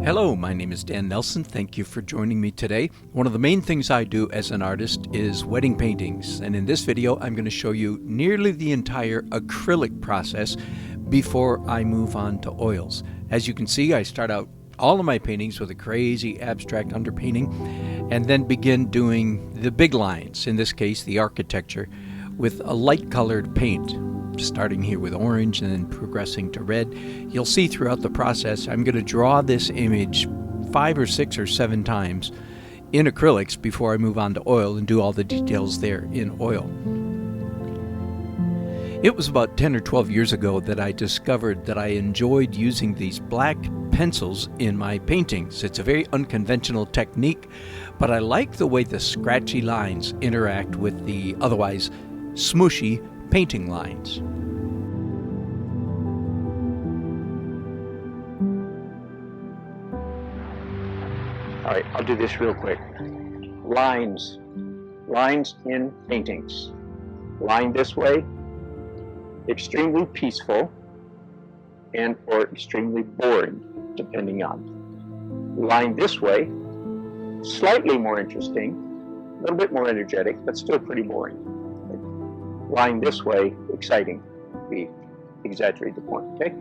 Hello, my name is Dan Nelson. Thank you for joining me today. One of the main things I do as an artist is wedding paintings, and in this video I'm going to show you nearly the entire acrylic process before I move on to oils. As you can see, I start out all of my paintings with a crazy abstract underpainting and then begin doing the big lines, in this case the architecture, with a light colored paint. Starting here with orange and then progressing to red. You'll see throughout the process I'm going to draw this image 5 or 6 or 7 times in acrylics before I move on to oil and do all the details there in oil. It was about 10 or 12 years ago that I discovered that I enjoyed using these black pencils in my paintings. It's a very unconventional technique, but I like the way the scratchy lines interact with the otherwise smooshy painting lines. All right, I'll do this real quick. Lines in paintings. Line this way, extremely peaceful and or extremely boring, depending on. Line this way, slightly more interesting, a little bit more energetic, but still pretty boring. Line this way, exciting. We exaggerate the point, okay?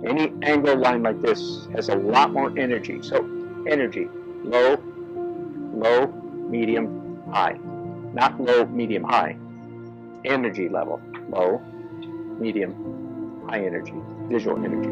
Any angle line like this has a lot more energy. So energy, low, medium, high. Not low, medium, high. Energy level, low, medium, high energy, visual energy.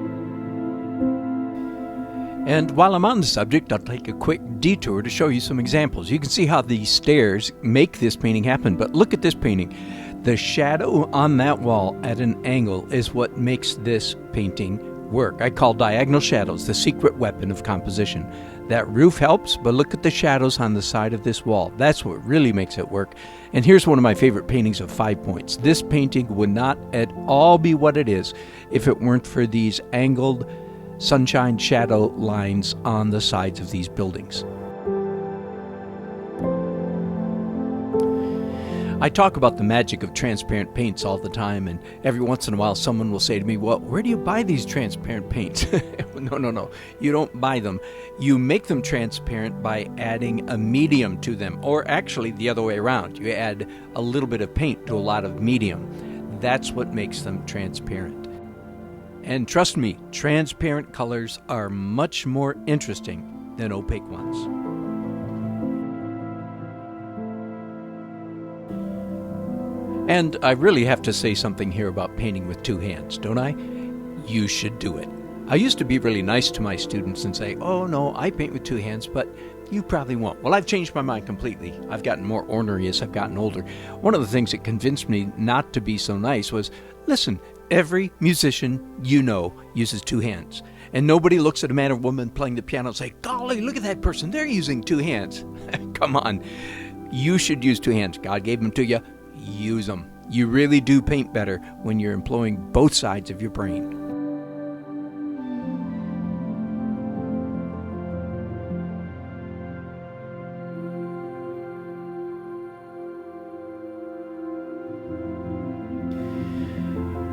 And while I'm on the subject, I'll take a quick detour to show you some examples. You can see how these stairs make this painting happen, but look at this painting. The shadow on that wall at an angle is what makes this painting work. I call diagonal shadows the secret weapon of composition. That roof helps, but look at the shadows on the side of this wall. That's what really makes it work. And here's one of my favorite paintings of 5 points. This painting would not at all be what it is if it weren't for these angled sunshine shadow lines on the sides of these buildings. I talk about the magic of transparent paints all the time, and every once in a while someone will say to me, well, where do you buy these transparent paints? No. You don't buy them. You make them transparent by adding a medium to them, or actually the other way around. You add a little bit of paint to a lot of medium. That's what makes them transparent. And trust me, transparent colors are much more interesting than opaque ones. And I really have to say something here about painting with 2 hands, don't I? You should do it. I used to be really nice to my students and say, oh no, I paint with 2 hands, but you probably won't. Well, I've changed my mind completely. I've gotten more ornery as I've gotten older. One of the things that convinced me not to be so nice was, listen, every musician you know uses 2 hands. And nobody looks at a man or woman playing the piano and say, golly, look at that person, they're using 2 hands. Come on, you should use 2 hands. God gave them to you. Use them. You really do paint better when you're employing both sides of your brain.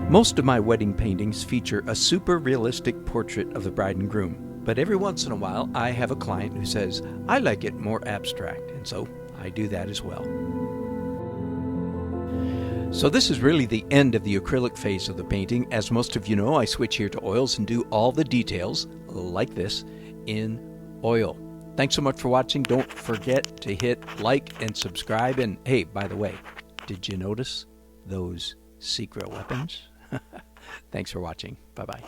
Most of my wedding paintings feature a super realistic portrait of the bride and groom, but every once in a while I have a client who says, I like it more abstract, and so I do that as well. So this is really the end of the acrylic phase of the painting. As most of you know, I switch here to oils and do all the details, like this, in oil. Thanks so much for watching. Don't forget to hit like and subscribe. And hey, by the way, did you notice those secret weapons? Thanks for watching. Bye-bye.